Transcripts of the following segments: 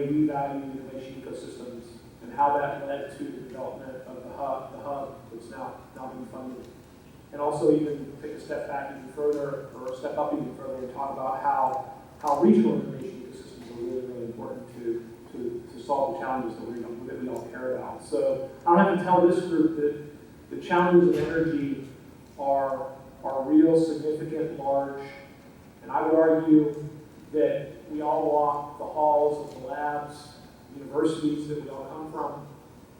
we value innovation ecosystems and how that led to the development of the hub that's now being funded. And also even take a step back even further, or a step up even further, and talk about how regional innovation ecosystems are really, really important to solve the challenges that we all care about. So I don't have to tell this group that the challenges of energy are real, significant, large, and I would argue that we all walk the halls of the labs, universities that we all come from,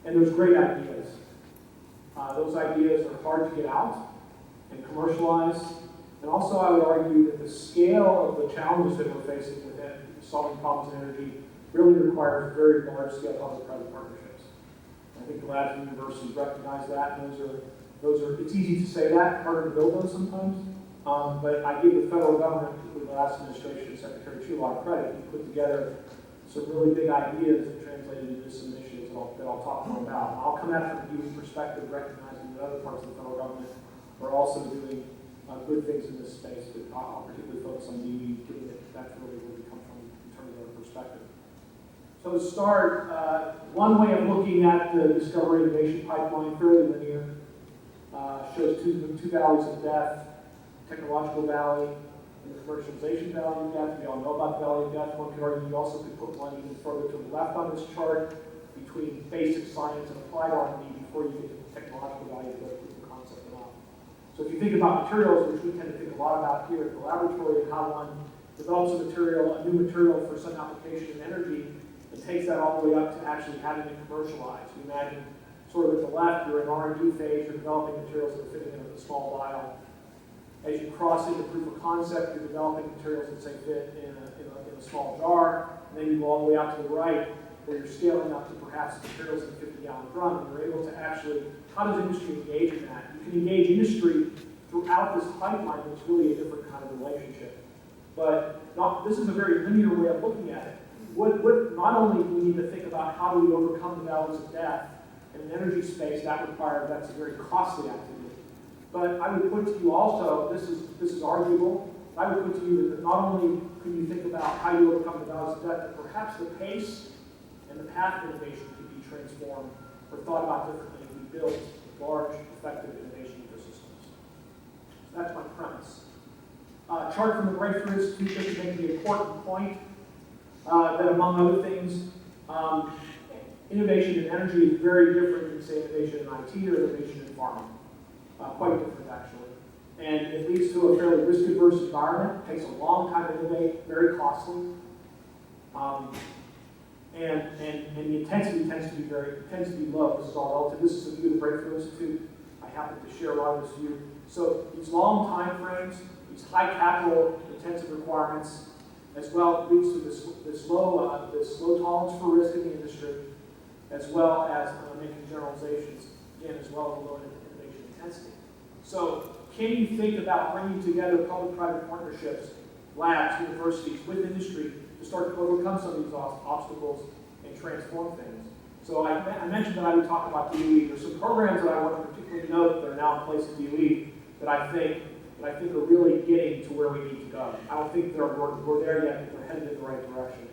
and there's great ideas. Those ideas are hard to get out and commercialize, and also I would argue that the scale of the challenges that we're facing with solving problems in energy really requires very large-scale public-private partnerships. I think the labs and universities recognize that, and those are. It's easy to say that, harder to build those sometimes. But I give the federal government, particularly the last administration, Secretary Chu, a lot of credit. He put together some really big ideas that translated into some initiatives that I'll talk more about. And I'll come at it from a DOE perspective, recognizing that other parts of the federal government are also doing good things in this space, but I'll particularly focus on DOE, given that that's really where we come from in terms of our perspective. So to start, one way of looking at the discovery innovation pipeline, fairly linear, shows two valleys of death, technological valley and the commercialization valley of death. We all know about the valley of death. One could argue you also could put one even further to the left on this chart between basic science and applied R&D before you get to the technological valley of death, proof of concept and all. So if you think about materials, which we tend to think a lot about here at the laboratory, and how one develops a new material for some application in energy, and takes that all the way up to actually having it commercialized. You imagine sort of at the left, you're in R&D phase, you're developing materials that are fitting in a small vial. As you cross into proof of concept, you're developing materials that say fit in a small jar, and then you go all the way out to the right, where you're scaling up to perhaps materials in a 50-gallon drum, and you're able to actually, how does industry engage in that? You can engage industry throughout this pipeline, and it's really a different kind of relationship. But this is a very linear way of looking at it. Not only do we need to think about how do we overcome the valleys of death in an energy space, that's a very costly activity. But I would put to you also, this is arguable, I would put to you that not only can you think about how you overcome the valleys of death, but perhaps the pace and the path of innovation could be transformed or thought about differently if we build large, effective innovation ecosystems. So that's my premise. Chart from the Breakthrough Institute just makes the important point that among other things, innovation in energy is very different than, say, innovation in IT or innovation in pharma. Quite different, actually. And it leads to a fairly risk-averse environment. It takes a long time to innovate, very costly. And the intensity tends to be low. This is all relative. This is a view of the Breakthrough Institute. I happen to share a lot of this view. So these long time frames, these high capital intensive requirements, as well leads to this low tolerance for risk in the industry, as well as making generalizations, again, as well as a low innovation intensity. So can you think about bringing together public-private partnerships, labs, universities, with industry to start to overcome some of these obstacles and transform things? So I mentioned that I would talk about DOE. There's some programs that I want to particularly note that are now in place at DOE that I think are really getting to where we need to go. I don't think we're there yet, but they're headed in the right direction.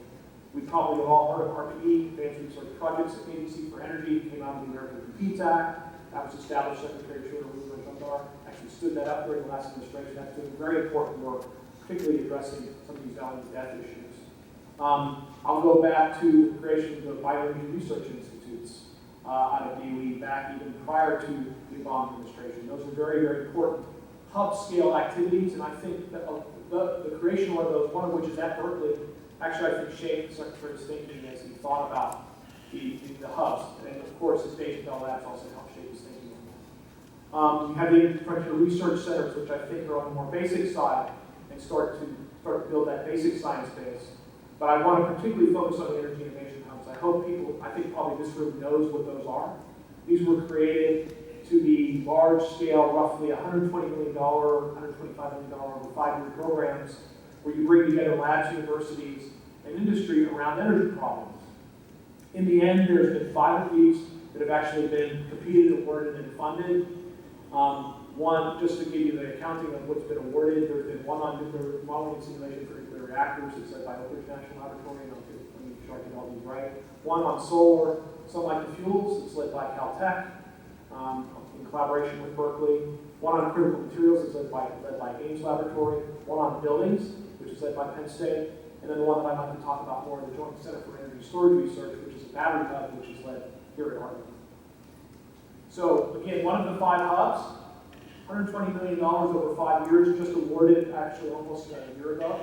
We probably have all heard of RPE, Advanced Research Projects Agency for Energy, came out of the American Competes Act. That was established. Secretary Chu actually stood that up during the last administration. That's doing very important work, particularly addressing some of these value of death issues. I'll go back to the creation of the bioenergy research institutes out of DOE back even prior to the Obama administration. Those are very, very important hub-scale activities, and I think that the creation of those, one of which is at Berkeley, actually I think shaped the Secretary's thinking as he thought about the hubs. And of course, his days at Bell Labs also helped shape his thinking on that. You have the infrastructure research centers, which I think are on the more basic side, and start to build that basic science base. But I want to particularly focus on the energy innovation hubs. I think probably this group knows what those are. These were created to be large-scale, roughly $120 million, $125 million over 5-year programs, where you bring together labs, universities, and industry around energy problems. In the end, there's been 5 of these that have actually been competed, awarded, and funded. One, just to give you the accounting of what's been awarded, there's been one on nuclear modeling and simulation for nuclear reactors. It's led by Oak Ridge National Laboratory, and let me show directed LEDs, right? One on solar, sunlight and fuels, it's led by Caltech, in collaboration with Berkeley. One on critical materials is led by Ames Laboratory. One on buildings, which is led by Penn State. And then the one that I'd like to talk about more, the Joint Center for Energy Storage Research, which is a battery hub, which is led here at Harvard. So again, one of the 5 hubs, $120 million over 5 years, just awarded actually almost a year ago,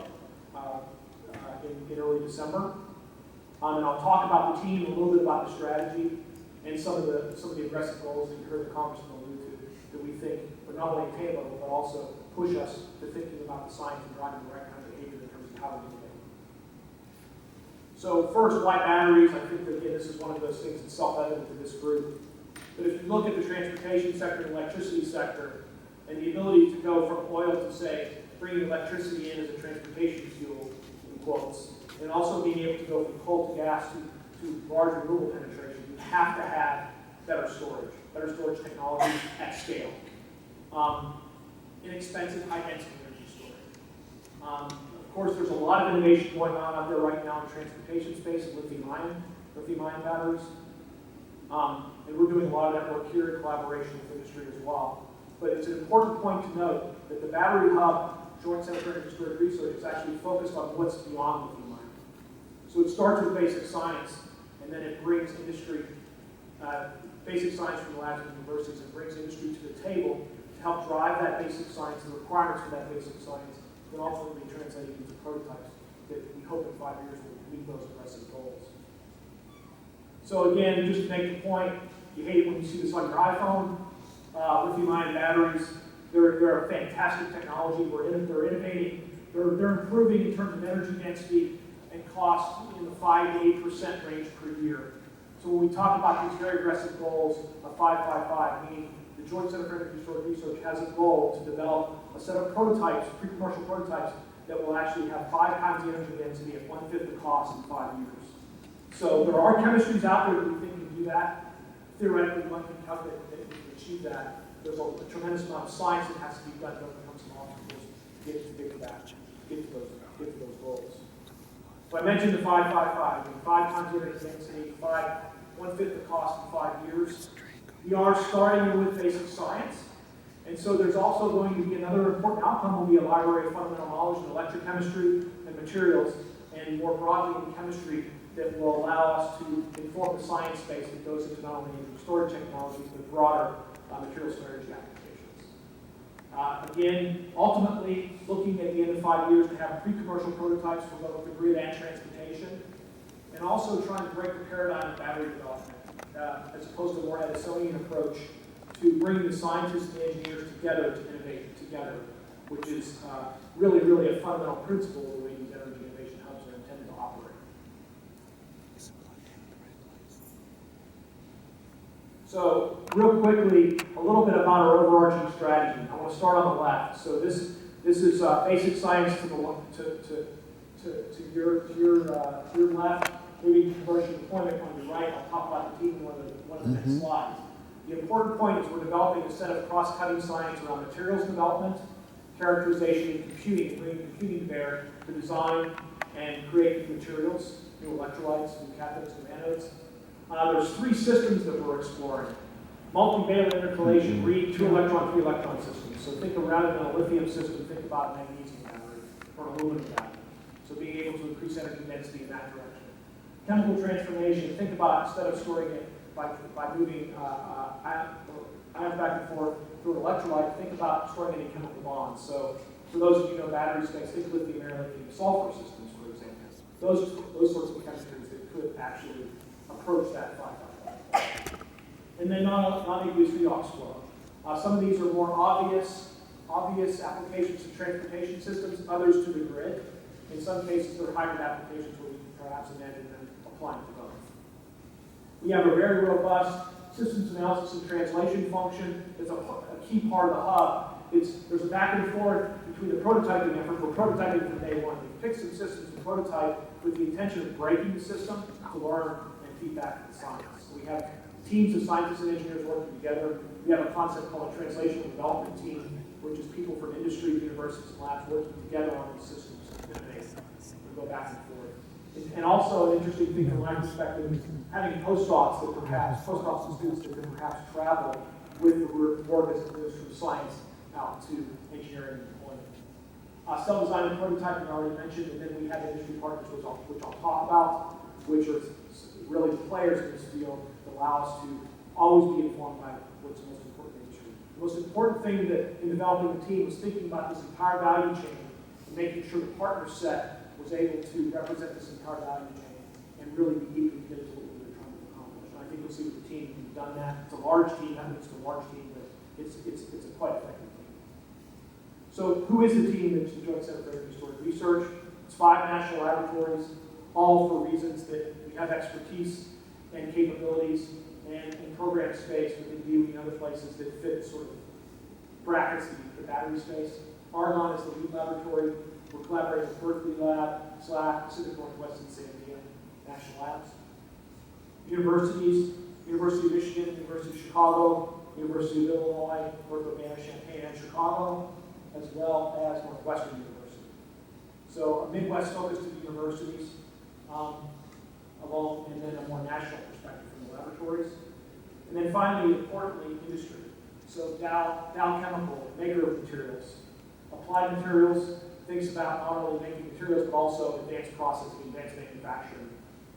in early December. And I'll talk about the team, a little bit about the strategy, and some of the aggressive goals that you heard the Congressman allude to, that we think are not only attainable, but also push us to thinking about the science and driving the right kind of behavior in terms of how we innovate. So first, why batteries? I think that, again, this is one of those things that's self-evident to this group. But if you look at the transportation sector and electricity sector, and the ability to go from oil to, say, bringing electricity in as a transportation fuel, in quotes, and also being able to go from coal to gas to large renewable penetration, you have to have better storage technologies at scale. Inexpensive, high-density energy storage. Of course, there's a lot of innovation going on out there right now in the transportation space of lithium-ion batteries. And we're doing a lot of that work here in collaboration with industry as well. But it's an important point to note that the Battery Hub Joint Center for Energy Storage Research is actually focused on what's beyond lithium-ion. So it starts with basic science, and then it brings industry, basic science from the labs and universities, and brings industry to the table to help drive that basic science, the requirements for that basic science, and ultimately translating into prototypes that we hope in 5 years will meet those aggressive goals. So again, just to make the point, you hate it when you see this on your iPhone. Lithium-ion batteries, they're a fantastic technology. They're innovating. They're improving in terms of energy density and cost in the 5 to 8% range per year. So when we talk about these very aggressive goals of 555, meaning the Joint Center for Energy Storage Research has a goal to develop a set of prototypes, pre-commercial prototypes, that will actually have 5 times the energy density at 1/5 the cost in 5 years. So there are chemistries out there that we think can do that. Theoretically, one can calculate that we can achieve that. There's a tremendous amount of science that has to be done to overcome some obstacles to get to that, get to those goals. So I mentioned the 555, 5 times the energy density, 1/5 the cost in 5 years. We are starting with basic science. And so there's also going to be another important outcome will be a library of fundamental knowledge in electrochemistry and materials, and more broadly in chemistry, that will allow us to inform the science space that goes into not only storage technologies, but broader materials for energy applications. Again, ultimately, looking at the end of 5 years to have pre-commercial prototypes for both the grid and transportation, and also trying to break the paradigm of battery development, as opposed to a more Edisonian approach to bring the scientists and the engineers together to innovate together, which is really a fundamental principle of the way these energy innovation hubs are intended to operate. So, real quickly, a little bit about our overarching strategy. I want to start on the left. So this is basic science to your left, moving to commercial deployment on your right. I'll talk about the team in one of the next slides. The important point is we're developing a set of cross-cutting science around materials development, characterization, and computing, bringing computing to bear to design and create new materials, new electrolytes, new cathodes, new anodes. There's 3 systems that we're exploring. Multivalent intercalation, read 2-electron, 3-electron systems. So think of, rather than a lithium system, think about a magnesium battery or an aluminum battery. So being able to increase energy density in that direction. Chemical transformation, think about, instead of storing it by moving ions back and forth through an electrolyte, think about storing any chemical bonds. So for those of you who know battery space, think lithium air, lithium sulfur systems, for example. Those sorts of chemistries that could actually approach that 555. And then non-aqueous redox flow. Some of these are more obvious applications to transportation systems, others to the grid. In some cases, they're hybrid applications where we can perhaps imagine them applying to both. We have a very robust systems analysis and translation function. It's a key part of the hub. There's a back and forth between the prototyping effort. We're prototyping from day one. We pick some systems to prototype with the intention of breaking the system to learn and feedback to the science. So we have teams of scientists and engineers working together. We have a concept called a translational development team, which is people from industry, universities, and labs working together on these systems to innovate. We go back and forth. And also an interesting thing from my perspective, having postdocs and students that can perhaps travel with the work as it moves from science out to engineering and deployment. Cell design and prototyping I already mentioned, and then we have industry partners, which I'll talk about, which are really players in this field that allow us to always be informed by what's the most important in industry. The most important thing that in developing the team was thinking about this entire value chain and making sure the partner set was able to represent this entire value chain and really be deeply committed to what we were trying to accomplish. And I think you'll see with the team, we've done that. It's a large team, I think it's a large team, but it's a quite effective team. So who is the team that's the Joint Center for Energy Storage Research? It's 5 national laboratories, all for reasons that we have expertise and capabilities and program space within DOE and other places that fit sort of brackets the battery space. Argonne is the lead laboratory. We're collaborating with Berkeley Lab, SLAC, Pacific Northwest, and San Diego National Labs. Universities, University of Michigan, University of Chicago, University of Illinois, Northrop Champaign, and Chicago, as well as Northwestern University. So a Midwest focus to the universities, along, and then a more national perspective from the laboratories. And then finally, importantly, industry. So Dow Chemical, maker of materials. Applied Materials thinks about not only making materials, but also advanced processing, advanced manufacturing.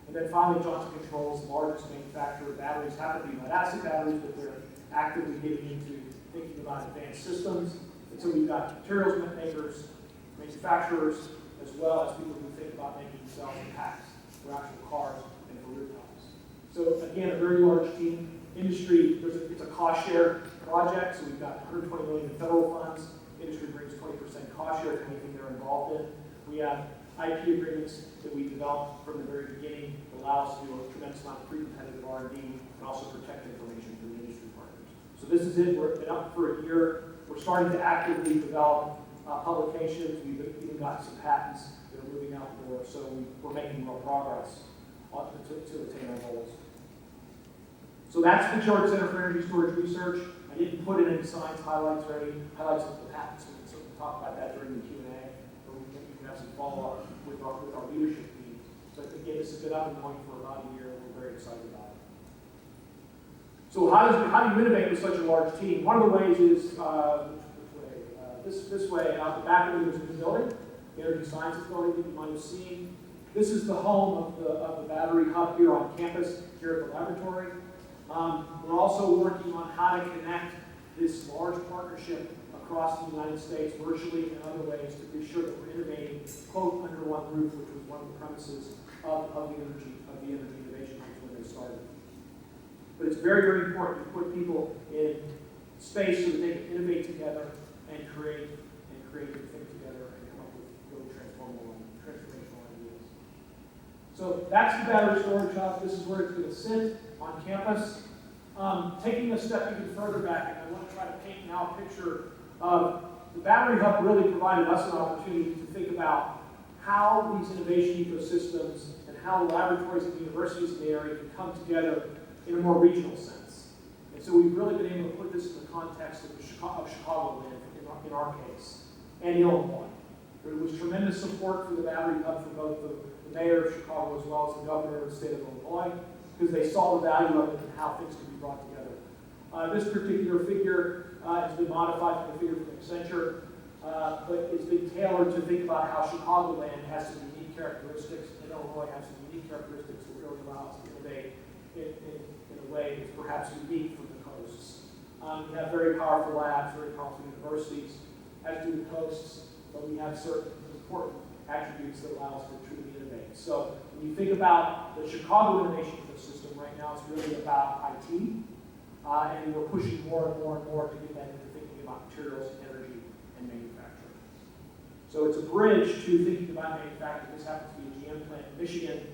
And then finally, Johnson Controls, the largest manufacturer of batteries, happen to be lead-acid batteries, but they're actively getting into thinking about advanced systems. And so we've got materials makers, manufacturers, as well as people who think about making cells and packs for actual cars and for rooftops. So again, a very large team. Industry, it's a cost share project, so we've got $120 million in federal funds. Industry brings 20% cost share for anything they're involved in. We have IP agreements that we developed from the very beginning that allow us to do a tremendous amount of pre-competitive R&D and also protect information from the industry partners. So this is it. We've been up for a year. We're starting to actively develop publications. We've even got some patents that are moving out the door, so we're making real progress to attain our goals. So that's the Joint Center for Energy Storage Research. I didn't put in any science highlights or any highlights of the patents. We can certainly talk about that during the Q&A, or we can have some follow-up with our leadership team. But again, this has been up and going for about a year, and we're very excited about it. So how do you innovate with such a large team? One of the ways is this way. Out the back of it is a building, the Energy Sciences building that you might have seen. This is the home of the battery hub here on campus, here at the laboratory. We're also working on how to connect this large partnership across the United States virtually and other ways to be sure that we're innovating, quote, under one roof, which was one of the premises of the energy innovation hubs when they started. But it's very, very important to put people in space so that they can innovate together and create and think together and come up with really transformational ideas. So that's the battery storage hub. This is where it's going to sit on campus. Taking a step even further back, and I want to try to paint now a picture of the battery hub really provided us an opportunity to think about how these innovation ecosystems and how the laboratories and universities in the area can come together in a more regional sense. And so we've really been able to put this in the context of Chicagoland in our case, and Illinois. There was tremendous support for the battery hub from both the mayor of Chicago as well as the governor of the state of Illinois, because they saw the value of it and how things could be brought together. This particular figure has been modified from the figure from Accenture, but it's been tailored to think about how Chicagoland has some unique characteristics and Illinois has some unique characteristics that really allow us to innovate in a way that's perhaps unique from the coasts. We have very powerful labs, very powerful universities, as do the coasts, but we have certain important attributes that allow us to truly innovate. So when you think about the Chicago innovation ecosystem right now, it's really about IT, and we're pushing more and more and more to get that into thinking about materials, energy, and manufacturing. So it's a bridge to thinking about manufacturing. This happens to be a GM plant in Michigan,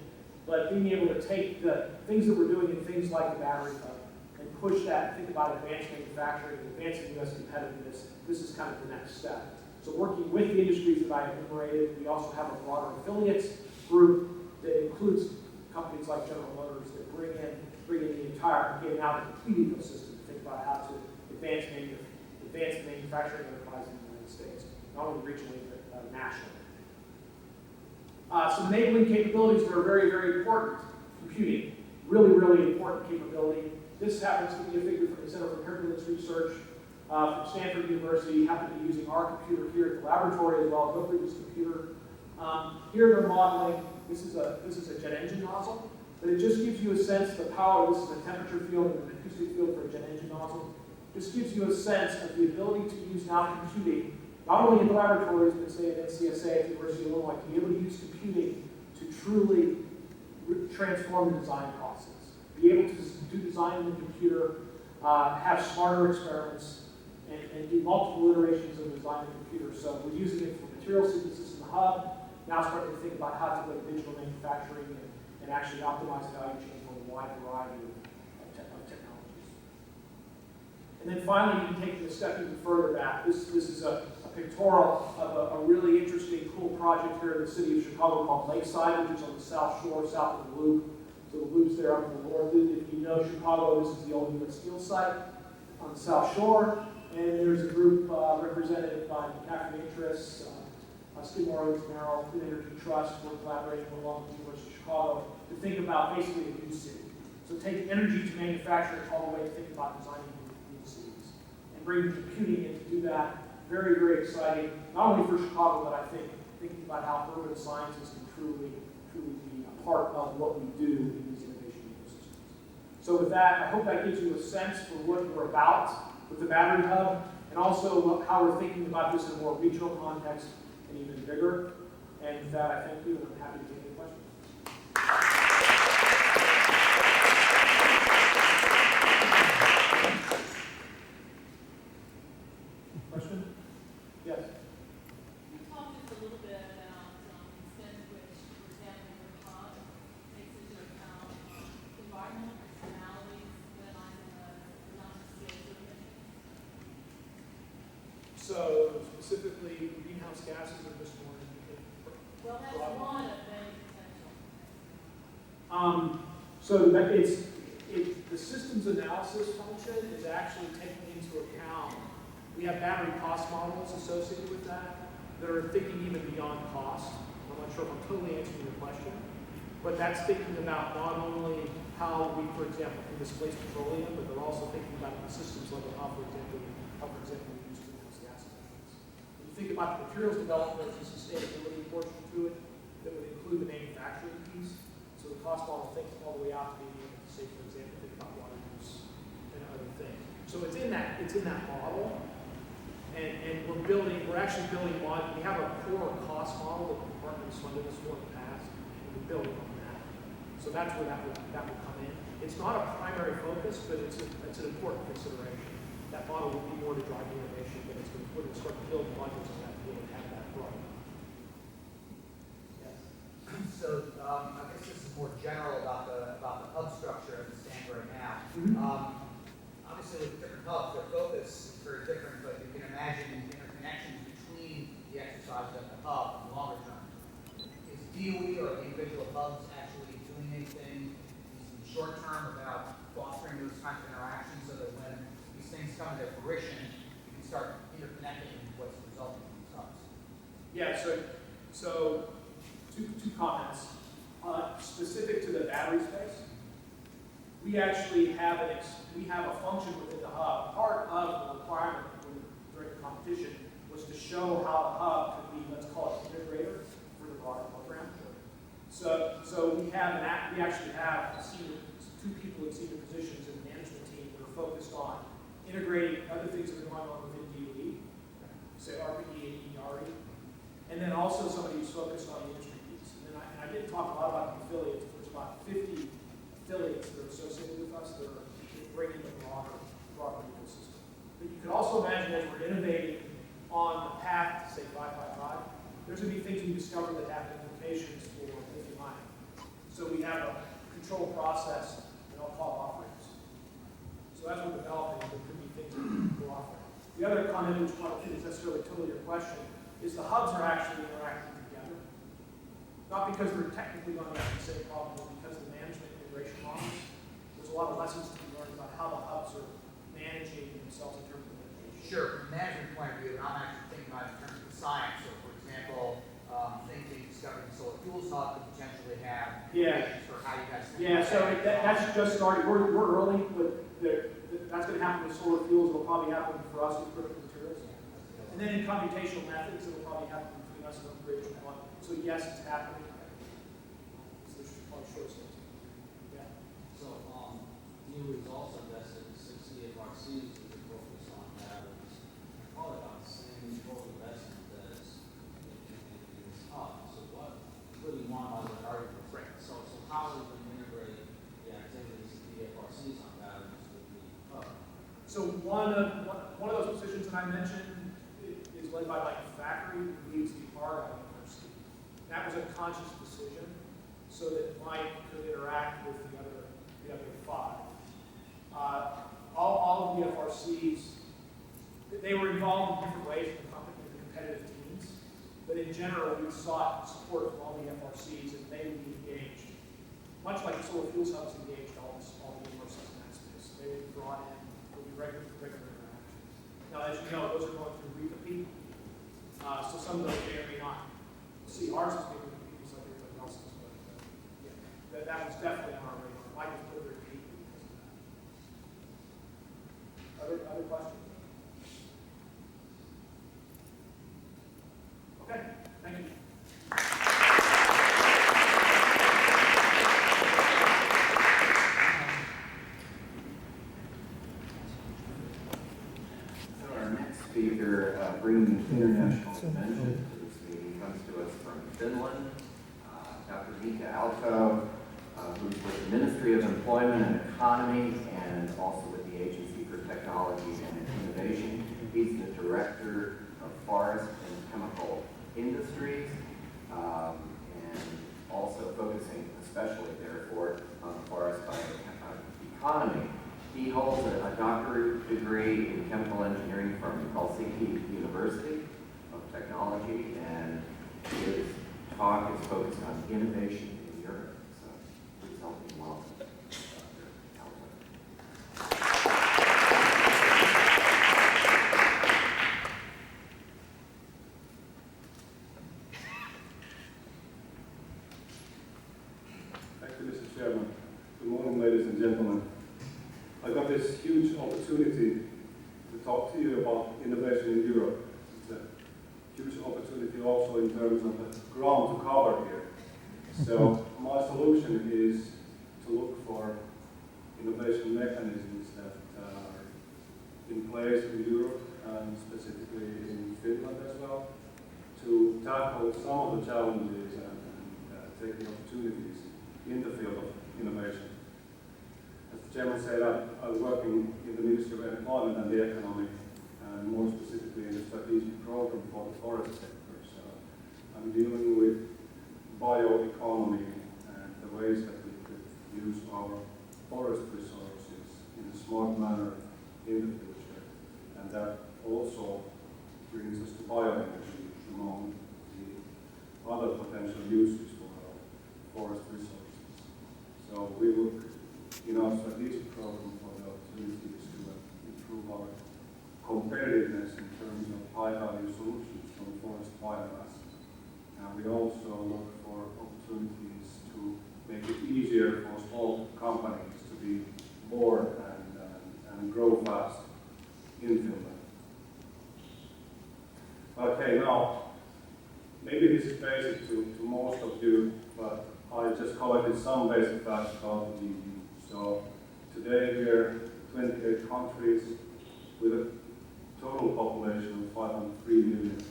but being able to take the things that we're doing in things like the battery hub and push that and think about advanced manufacturing, advancing U.S. competitiveness, this is kind of the next step. So working with the industries that I enumerated, we also have a broader affiliates group that includes companies like General Motors that bring in the entire, again, now the complete ecosystem to think about how to advance manufacturing enterprise in the United States, not only regionally, but nationally. Some enabling capabilities that are very, very important. Computing, really, really important capability. This happens to be a figure from the Center for Turbulence Research from Stanford University. Happen to be using our computer here at the laboratory as well as Oakridge's computer. Here they're modeling, this is a jet engine nozzle, but it just gives you a sense of the power. This is a temperature field and an acoustic field for a jet engine nozzle. Just gives you a sense of the ability to use now computing, not only in the laboratories, but say at NCSA, at the University of Illinois, to be able to use computing to truly transform the design process. Be able to do design in the computer, have smarter experiments, and do multiple iterations of design in the computer. So we're using it for material synthesis in the hub, now starting to think about how to go to digital manufacturing and actually optimize the value chain for a wide variety of technologies. And then finally, you can take it a step even further back. This is a pictorial of a really interesting, cool project here in the city of Chicago called Lakeside, which is on the South Shore, south of the Loop. So the Loop's there up in the north. If you know Chicago, this is the old U.S. Steel site on the South Shore. And there's a group represented by Catholic Interests, Skidmore, Oaks, Merrill, Clean Energy Trust. We're collaborating along with the University of Chicago to think about basically a new city. So take energy to manufacture it all the way to think about designing new cities. And bringing computing in to do that. Very, very exciting, not only for Chicago, but I think thinking about how urban sciences can truly be a part of what we do in these innovation ecosystems. So with that, I hope that gives you a sense for what we're about with the Battery Hub, and also how we're thinking about this in a more regional context and even bigger. And with that, I thank you, and I'm happy to take any questions. Question? Yes. You talked just a little bit about the extent to which, for example, your hub takes into account environmental externalities that I'm not mission. So specifically, greenhouse gases are just one. Well, that's one of many potential. So that the systems analysis function is actually taking into account. We have battery cost models associated with that are thinking even beyond cost. I'm not sure if I'm totally answering your question, but that's thinking about not only how we, for example, can displace petroleum, but they're also thinking about the systems level, how, for example, we use greenhouse gas emissions. When you think about the materials development, there's a sustainability portion to it that would include the manufacturing piece. So the cost model thinks all the way out to being able to say, for example, think about water use and other things. So it's in that model. And we're actually building one. We have a core cost model that the department has funded us for in the past, and we're building on that. So that's where that will come in. It's not a primary focus, but it's an important consideration. That model will be more to drive innovation, but we're going to start to build modules on that to be able to have that growth. Yes. So I guess this is more general about the hub structure as it stands right now. Mm-hmm. Obviously, with different hubs, their focus is very different, but you can imagine interconnections between the exercises at the hub in the longer term. Is DOE or the individual hubs actually doing anything in the short term about fostering those kinds of interactions so that when these things come to fruition, you can start interconnecting what's resulting from these hubs? Yeah, so two comments. Specific to the battery space, we actually have a function within the hub. Part of the requirement during the competition was to show how the hub could be, let's call it, integrator for the broader program. So we actually have two people in senior positions in the management team that are focused on integrating other things that are going on within DOE, say RPE and ERE, and then also somebody who's focused on the industry piece. And I didn't talk a lot about the affiliates. There's about 50 affiliates that are associated with us that are bringing the broader ecosystem. But you can also imagine as we're innovating on the path to say 555, there's going to be things we discover that have implications for lithium ion. So we have a controlled process that I'll call offerings. So as we're developing, there could be things that we're offering. The other comment, which I don't think is necessarily totally your question, is the hubs are actually interacting together. Not because they're technically going to have the same problem, but because of the management integration models. There's a lot of lessons to be learned about how the hubs are managing themselves in terms of integration. Sure, from a management point of view, but I'm actually thinking about it in terms of the science. So, for example, things being discovered in solar fuel That's just starting. We're early, but that's going to happen with solar fuels. It'll probably happen for us with critical materials. And then in computational methods, it'll probably happen between us and Oak Ridge and one. So yes, it's happening. So there's probably short steps. Yeah. So, DOE is also invested in 6 CFRCs with a focus on batteries. Probably about the same total investment as in this hub. So what do you want on the argument? So how are we going to integrate the activities of DFRCs on batteries with the hub? So one of those positions that I mentioned is led by Mike Thackeray, who leads the Argonne University. That was a conscious decision so that Mike could interact with the other 5. All of the FRCs, they were involved in different ways in the competitive teams, but in general, we sought support from all the FRCs, and they would be engaged. Much like the Solar Fuels Hub is engaged, all the FRCs in that space. They would be brought in, there would be regular interaction. Now, as you know, those are going through REPA. So some of those may or may not see ours as being REPA, just like everybody else's, but yeah, that was definitely on our radar. Mike was put there deeply because of that. Other questions? Okay, thank you. So our next speaker, bringing international dimension to this meeting, comes to us from Finland. Dr. Mika Aalto, who's with the Ministry of Employment and Economy and also with the Agency for Technology and Innovation. He's the Director of Forest and Chemical Industries, and also focusing especially, therefore, on the forest economy. He holds a doctorate degree in chemical engineering from Helsinki University of Technology, and his talk is focused on innovation in Europe. So please help me welcome Dr. Aalto. Thank you, Mr. Chairman. Good morning, ladies and gentlemen. I got this huge opportunity to talk to you about innovation in Europe. It's a huge opportunity also in terms of the ground to cover here. So my solution is to look for innovation mechanisms that are in place in Europe and specifically in Finland as well, to tackle some of the challenges and take the opportunities in the field of innovation. As the chairman said, I'm working in the Ministry of Employment and the Economy, and more specifically in the strategic program for the forest sector. So I'm dealing with bioeconomy and the ways that we could use our forest resources in a smart manner in the future. And that also brings us to bioenergy among the other potential uses for our forest resources. So we look in our strategic program for the opportunities to improve our competitiveness in terms of high-value solutions from forest biomass. And we also look for opportunities to make it easier for small companies to be born and grow fast in Finland. Okay, now, maybe this is basic to most of you, but I just collected some basic facts about the EU. So today we are 28 countries with a total population of 503 million.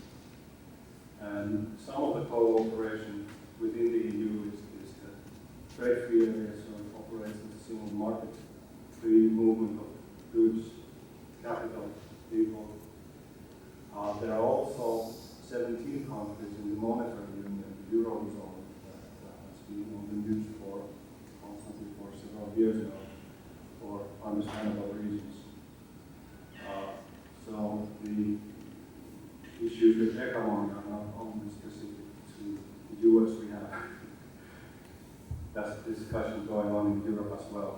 And some of the total operation within the EU is the trade-free area, so it operates as a single market, free movement of goods, capital, people. There are also 17 countries in the monetary union, the Eurozone, that has been used for constantly for several years now for understandable reasons. So the issues with economy are not only specific to the US. We have that discussion going on in Europe as well.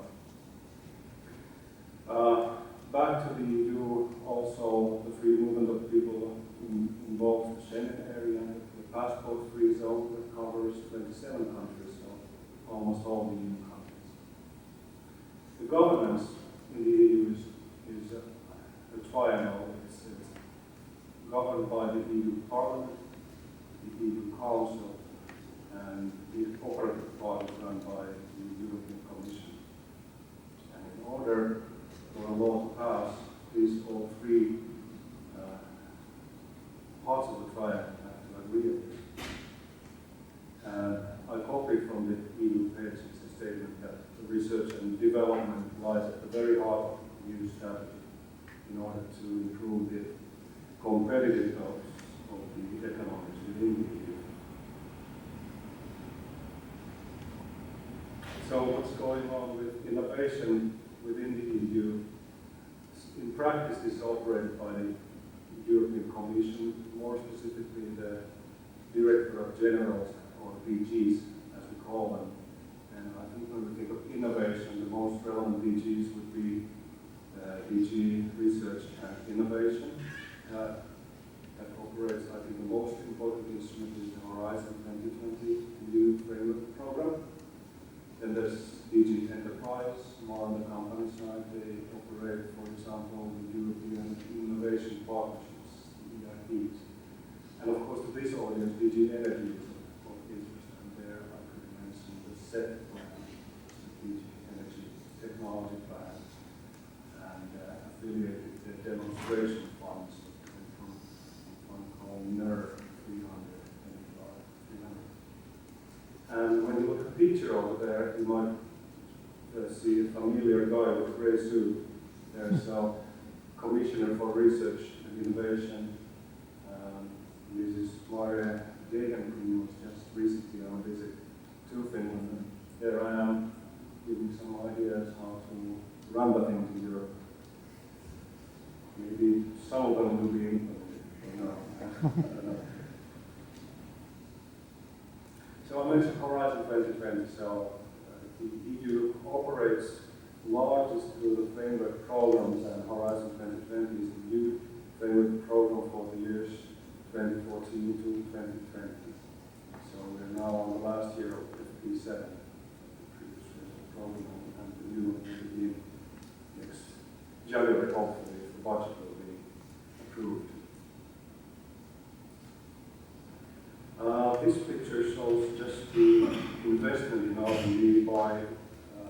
Back to the EU, also the free movement of people involves the Schengen area, the passport-free zone that covers 27 countries, so almost all the EU countries. governance in the EU is a triangle. It's governed by the EU Parliament, the EU Council, and the operative part is run by the European Commission. And in order for a law to pass, these all three parts of the triangle have to agree on this. And I copied from the EU page a statement that the research and development lies at the very heart of the EU strategy in order to improve the competitiveness of the economies within the EU. So what's going on with innovation within the EU? In practice, this is operated by the European Commission, more specifically the Directorate Generals, or DGs, as we call them. And I think when we think of innovation, the most relevant DGs would be DG Research and Innovation. That operates, I think, the most important instrument is the Horizon 2020 new framework program. Then there's DG Enterprise, more on the company side. They operate, for example, the European Innovation Partnerships, EIPs. And of course, to this audience, DG Energy is of interest. And there I could mention the SET plan, Strategic Energy Technology Plan, and affiliated the demonstration funds that come from a fund called NERV 300. And when you look at the picture over there, you might see a familiar guy with a gray suit. There's a Commissioner for Research and Innovation. This is Maria Gagan, who was just recently on a visit to Finland. And there I am, giving some ideas how to run the things in Europe. Maybe some of them will be implemented, but no, I don't know. So I mentioned Horizon 2020. So the EU operates largest through the framework programs, and Horizon 2020 is the new framework program for the years 2014 to 2020. So we're now on the last year of FP7, the previous program, and the new one will begin next January, hopefully, if the budget will be approved. This picture shows just the investment in R&D by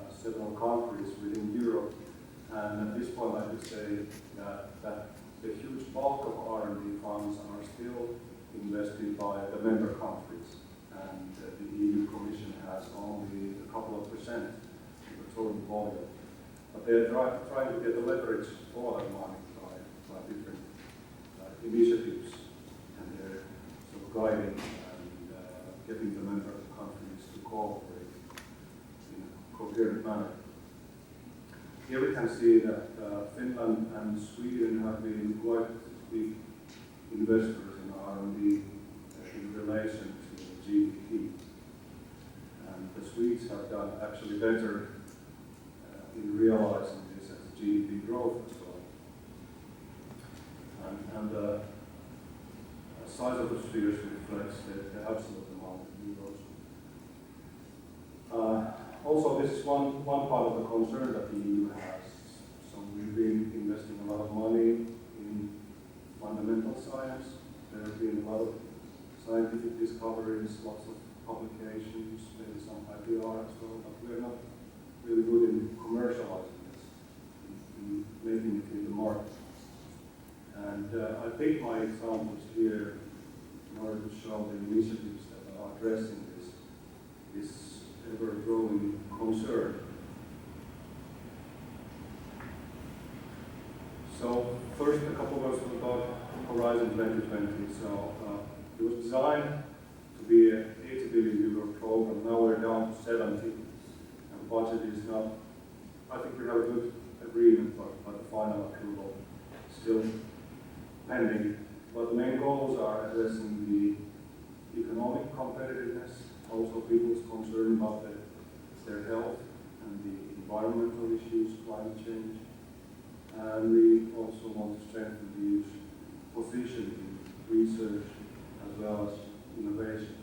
several countries within Europe. And at this point, I would say that the huge bulk of R&D funds are still invested by the member countries. And the EU Commission has only a couple of percent of the total volume. But they're trying to get the leverage for that money by different initiatives. And they're sort of guiding getting the member countries to cooperate in a coherent manner. Here we can see that Finland and Sweden have been quite big investors in R&D in relation to GDP. And the Swedes have done actually better in realizing this as GDP growth as well. And the size of the spheres reflects the absolute amount of euros. Also, this is one part of the concern that the EU has. So we've been investing a lot of money in fundamental science. There have been a lot of scientific discoveries, lots of publications, maybe some IPR as well, but we're not really good in commercializing this, in making it in the market. And I picked my examples here in order to show the initiatives that are addressing this ever-growing concern. So first, a couple words about Horizon 2020. So it was designed to be an 80 billion euro program. Now we're down to 70, and budget is not. I think we have a good agreement, but the final approval is still pending. But the main goals are addressing the economic competitiveness, also people's concern about their health and the environmental issues, climate change. And we also want to strengthen the EU's position in research as well as innovation.